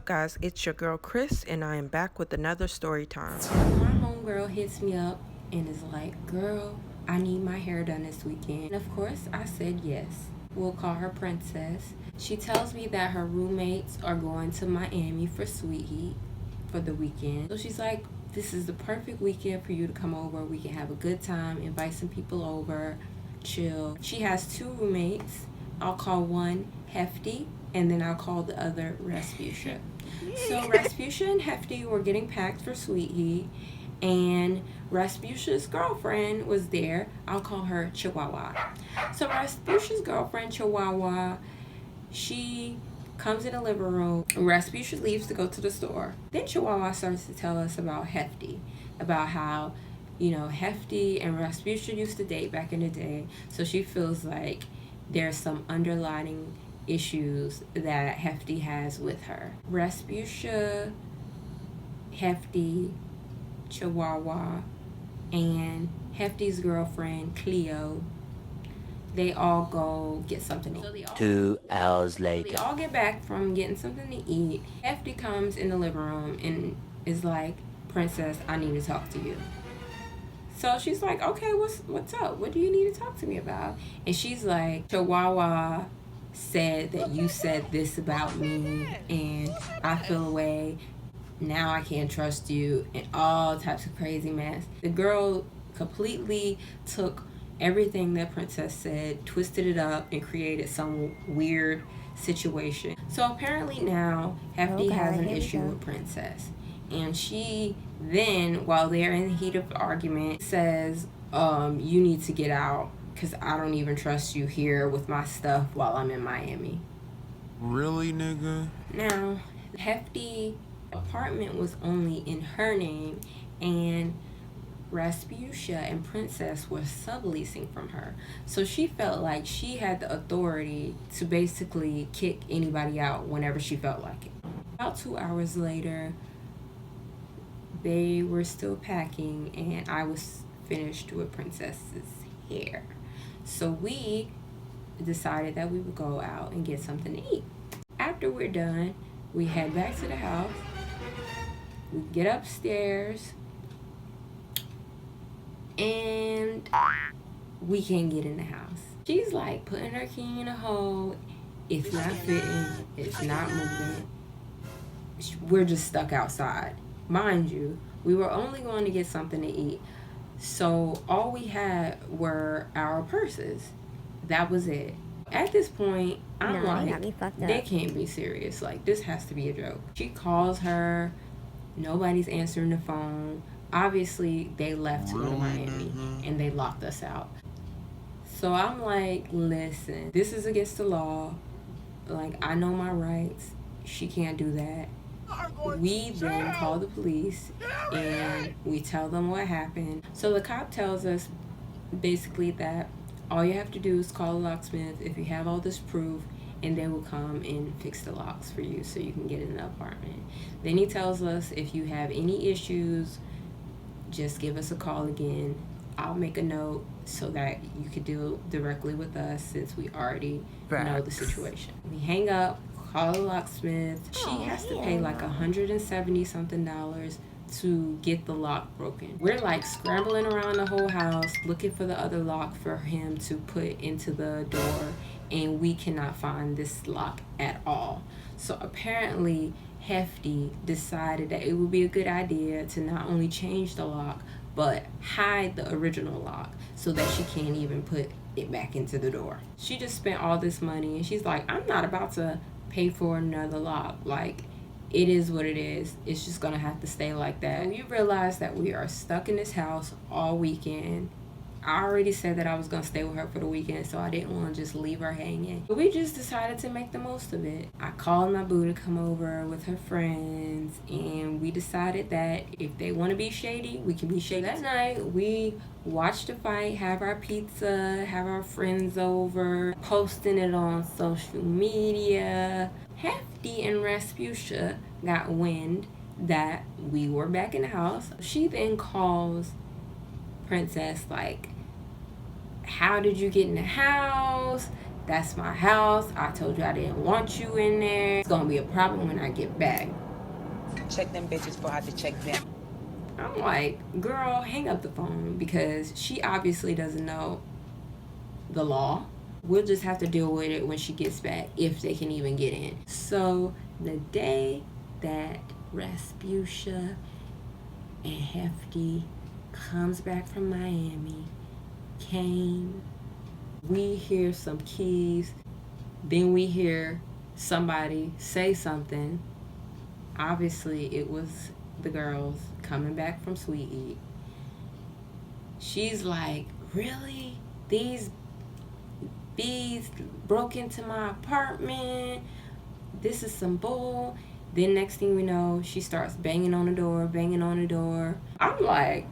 up, guys? It's your girl Chris, and I am back with another story time. My homegirl hits me up and is like, girl, I need my hair done this weekend. And of course, I said yes. We'll call her Princess. She tells me that her roommates are going to Miami for Sweet Heat for the weekend. So she's like, this is the perfect weekend for you to come over. We can have a good time, invite some people over, chill. She has two roommates. I'll call one Hefty, and then I'll call the other Rasputia. So Rasputia and Hefty were getting packed for Sweet Heat, and Rasputia's girlfriend was there. I'll call her Chihuahua. So Rasputia's girlfriend, Chihuahua, she comes in the living room. Rasputia leaves to go to the store. Then Chihuahua starts to tell us about Hefty, about how, Hefty and Rasputia used to date back in the day. So she feels like there's some underlying issues that Hefty has with her. Rasputia, Hefty, Chihuahua, and Hefty's girlfriend, Cleo, they all go get something to eat. 2 hours later. They all get back from getting something to eat. Hefty comes in the living room and is like, Princess, I need to talk to you. So she's like, okay, what's up? What do you need to talk to me about? And she's like, Chihuahua said that you said this about me, and I feel away. Now I can't trust you, and all types of crazy mess. The girl completely took everything that Princess said, twisted it up, and created some weird situation. So apparently now Hefty has an issue with Princess. And she then, while they're in the heat of the argument, says, you need to get out because I don't even trust you here with my stuff while I'm in Miami. Really, nigga? Now, Hefty apartment was only in her name, and Rasputia and Princess were subleasing from her. So she felt like she had the authority to basically kick anybody out whenever she felt like it. About 2 hours later, they were still packing, and I was finished with Princess's hair. So we decided that we would go out and get something to eat. After we're done, we head back to the house. We get upstairs, and we can't get in the house. She's like putting her key in a hole. It's not fitting. It's not moving. We're just stuck outside. Mind you, we were only going to get something to eat. So all we had were our purses. That was it. At this point, I'm like, they can't be serious. Like, this has to be a joke. She calls her. Nobody's answering the phone. Obviously, they left to go to Miami, and they locked us out. So I'm like, listen, this is against the law. Like, I know my rights. She can't do that. We then call the police, and we tell them what happened. So the cop tells us basically that all you have to do is call a locksmith if you have all this proof, and they will come and fix the locks for you so you can get in the apartment. Then he tells us if you have any issues, just give us a call again. I'll make a note so that you could deal directly with us since we already know the situation. We hang up, call a locksmith. She has to pay like $170 something to get the lock broken. We're like scrambling around the whole house looking for the other lock for him to put into the door, and we cannot find this lock at all. So apparently Hefty decided that it would be a good idea to not only change the lock but hide the original lock so that she can't even put it back into the door. She just spent all this money, and she's like, I'm not about to pay for another lock. Like, it is what it is. It's just gonna have to stay like that. And we realized that we are stuck in this house all weekend. I already said that I was gonna stay with her for the weekend, so I didn't want to just leave her hanging. But we just decided to make the most of it. I called my boo to come over with her friends, and we decided that if they want to be shady, we can be shady. That night, we watched the fight, have our pizza, have our friends over, posting it on social media. Hefty and Rasputia got wind that we were back in the house. She then calls Princess like, how did you get in the house? That's my house. I told you I didn't want you in there. It's gonna be a problem when I get back. Check them bitches before I have to check them. I'm like, girl, hang up the phone, because she obviously doesn't know the law. We'll just have to deal with it when she gets back, if they can even get in. So the day that Rasputia and Hefty comes back from Miami, we hear some keys, then we hear somebody say something. Obviously it was the girls coming back from Sweet Eat. She's like, really? These bees broke into my apartment? This is some bull. Then next thing we know, she starts banging on the door. I'm like,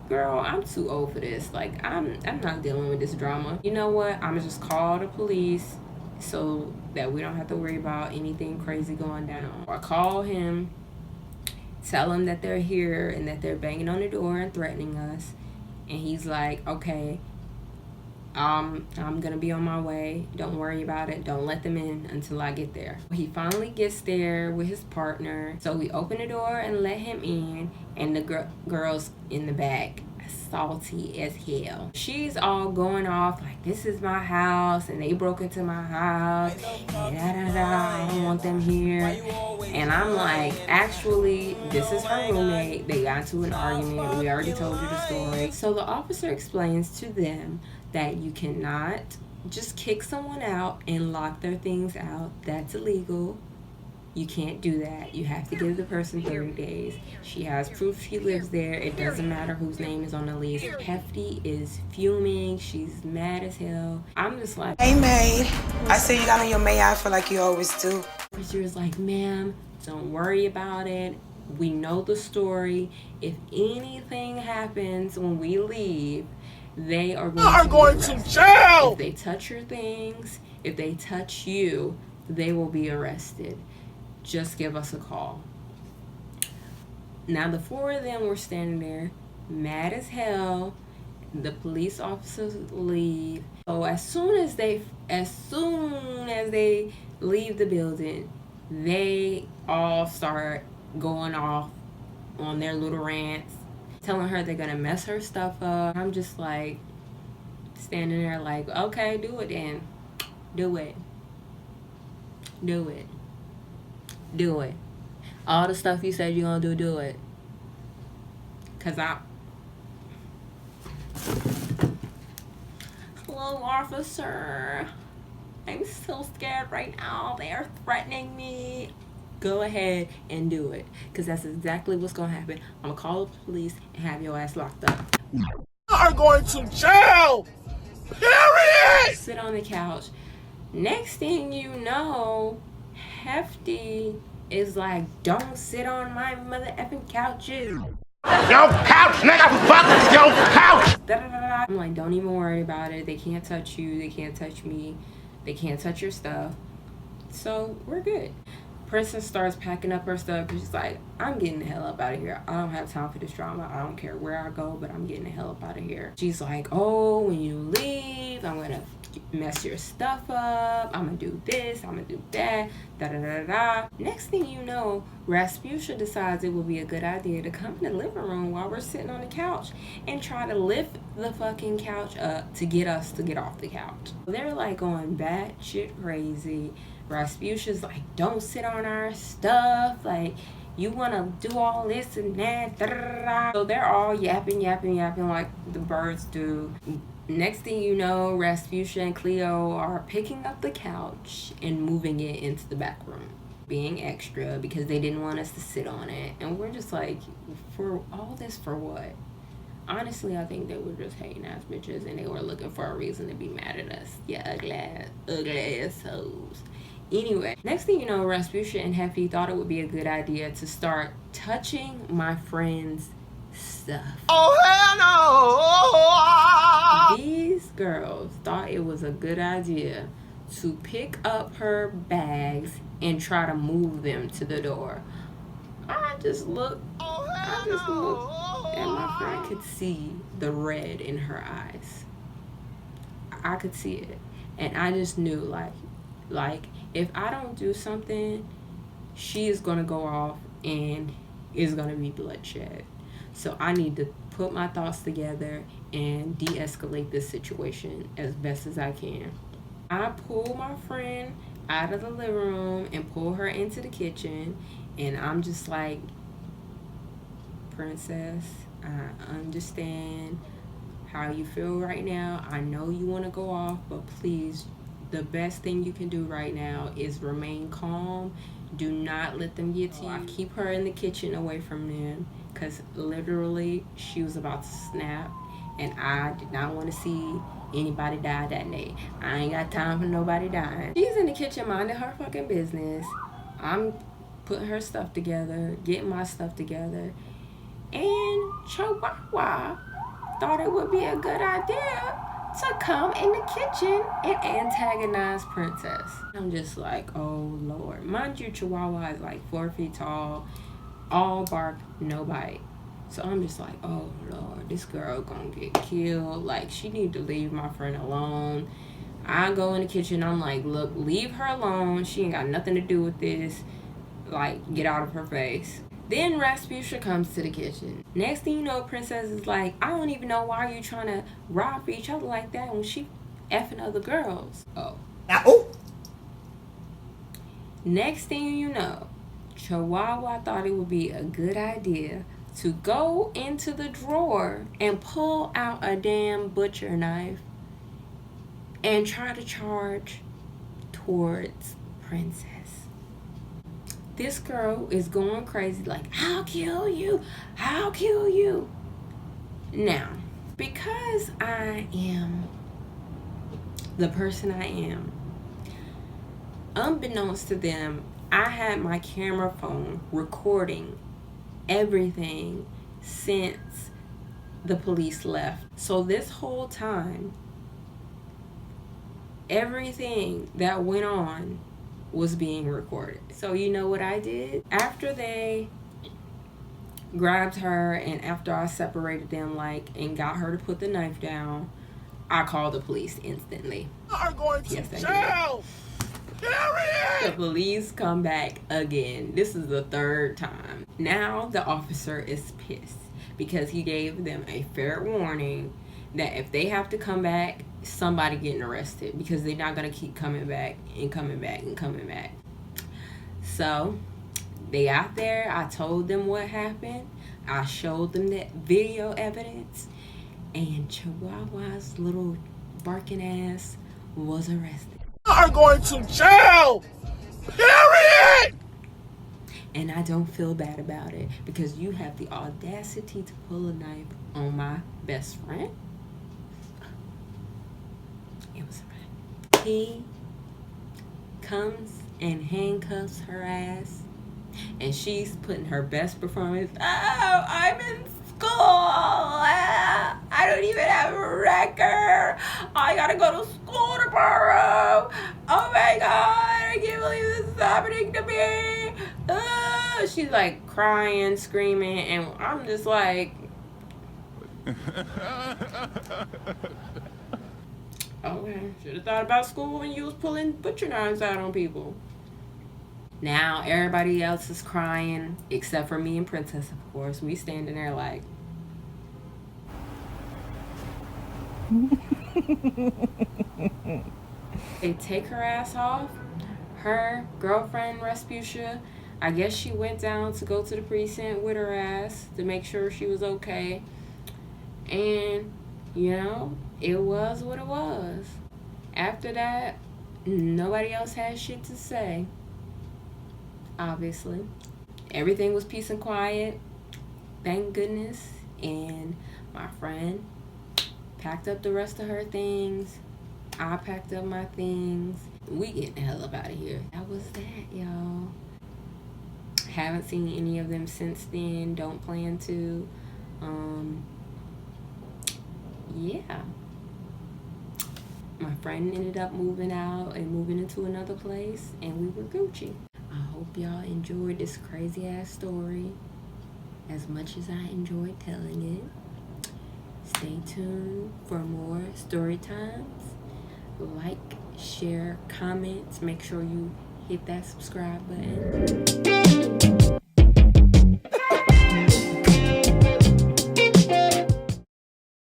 girl, I'm too old for this. Like, I'm not dealing with this drama. You know what? I'm gonna just call the police so that we don't have to worry about anything crazy going down. I call him, tell him that they're here and that they're banging on the door and threatening us. And he's like, okay, I'm gonna be on my way. Don't worry about it. Don't let them in until I get there. He finally gets there with his partner. So we open the door and let him in, and the girl's in the back, salty as hell. She's all going off like, this is my house and they broke into my house. I don't want them here. And I'm like, actually, this is her roommate. They got into an argument. We already told you the story. So the officer explains to them that you cannot just kick someone out and lock their things out. That's illegal. You can't do that. You have to give the person 30 days. She has proof she lives there. It doesn't matter whose name is on the lease. Hefty is fuming. She's mad as hell. I'm just like, hey, maid. I see you got on your May outfit like you always do. She was like, ma'am, don't worry about it. We know the story. If anything happens when we leave, they are going to jail. If they touch your things, if they touch you, they will be arrested. Just give us a call. Now the four of them were standing there, mad as hell. The police officers leave. So as soon as they leave the building, they all start going off on their little rants, telling her they're gonna mess her stuff up. I'm just like standing there like, okay, do it then. Do it. Do it. Do it. All the stuff you said you're gonna do it. Cause hello, officer. I'm so scared right now. They are threatening me. Go ahead and do it. Cause that's exactly what's gonna happen. I'm gonna call the police and have your ass locked up. You are going to jail! Period! Sit on the couch. Next thing you know, Hefty is like, don't sit on my mother effing couches. Yo, couch, nigga, fuck yo, couch! I'm like, don't even worry about it. They can't touch you. They can't touch me. They can't touch your stuff. So we're good. Person starts packing up her stuff. She's like, I'm getting the hell up out of here. I don't have time for this drama. I don't care where I go, but I'm getting the hell up out of here. She's like, oh, when you leave, I'm gonna mess your stuff up. I'm gonna do this. I'm gonna do that. Da da da da. Next thing you know, Rasputia decides it would be a good idea to come in the living room while we're sitting on the couch and try to lift the fucking couch up to get us to get off the couch. They're like going batshit crazy. Rasputia's like, don't sit on our stuff. Like, you want to do all this and that. Da, da, da, da. So they're all yapping like the birds do. Next thing you know, Rasputia and Cleo are picking up the couch and moving it into the back room, being extra because they didn't want us to sit on it. And we're just like, for all this for what? Honestly, I think they were just hating ass bitches and they were looking for a reason to be mad at us. Yeah, ugly ass hoes. Anyway, next thing you know, Rasputia and Hefty thought it would be a good idea to start touching my friend's stuff. Oh, hell no! These girls thought it was a good idea to pick up her bags and try to move them to the door. I just looked and my friend could see the red in her eyes. I could see it. And I just knew, like if I don't do something, she is going to go off and it's going to be bloodshed. So I need to put my thoughts together and de-escalate this situation as best as I can. I pull my friend out of the living room and pull her into the kitchen, and I'm just like, Princess, I understand how you feel right now. I know you want to go off, but please, the best thing you can do right now is remain calm. Do not let them get to you. I keep her in the kitchen away from them because literally she was about to snap, and I did not want to see anybody die that day. I ain't got time for nobody dying. She's in the kitchen minding her fucking business. I'm putting her stuff together, getting my stuff together, and Chihuahua thought it would be a good idea to come in the kitchen and antagonize Princess. I'm just like, oh Lord. Mind you, Chihuahua is like 4 feet tall, all bark, no bite. So I'm just like, oh Lord, this girl gonna get killed. Like, she need to leave my friend alone. I go in the kitchen, I'm like, look, leave her alone. She ain't got nothing to do with this. Like, get out of her face. Then Rasputia comes to the kitchen. Next thing you know, Princess is like, I don't even know why you trying to rob for each other like that when she effing other girls. Oh. Next thing you know, Chihuahua thought it would be a good idea to go into the drawer and pull out a damn butcher knife and try to charge towards Princess. This girl is going crazy like, I'll kill you, I'll kill you. Now, because I am the person I am, unbeknownst to them, I had my camera phone recording everything since the police left. So this whole time, everything that went on was being recorded. So you know what I did? After they grabbed her and after I separated them, like, and got her to put the knife down, I called the police instantly. Are going to Yes, I jail. The police come back again. This is the 3rd time. Now the officer is pissed because he gave them a fair warning that if they have to come back, somebody getting arrested, because they're not going to keep coming back and coming back and coming back. So they out there. I told them what happened. I showed them that video evidence, and Chihuahua's little barking ass was arrested. Are going to jail. Period. And I don't feel bad about it because you have the audacity to pull a knife on my best friend. It was right. He comes and handcuffs her ass, and she's putting her best performance. Oh, I'm in school. I don't even have a record. I gotta go to school tomorrow. Oh my God, I can't believe this is happening to me. She's like crying, screaming, and I'm just like, okay, should have thought about school when you was pulling butcher knives out on people. Now everybody else is crying except for me and Princess, of course. We standing there like, they take her ass off. Her girlfriend Rasputia, I guess she went down to go to the precinct with her ass to make sure she was okay. And, you know, it was what it was. After that, nobody else had shit to say. Obviously. Everything was peace and quiet. Thank goodness. And my friend packed up the rest of her things. I packed up my things. We getting the hell up out of here. That was that, y'all. Haven't seen any of them since then. Don't plan to. Yeah. My friend ended up moving out and moving into another place, and we were Gucci. I hope y'all enjoyed this crazy ass story as much as I enjoyed telling it. Stay tuned for more story times. Like, share, comment. Make sure you hit that subscribe button.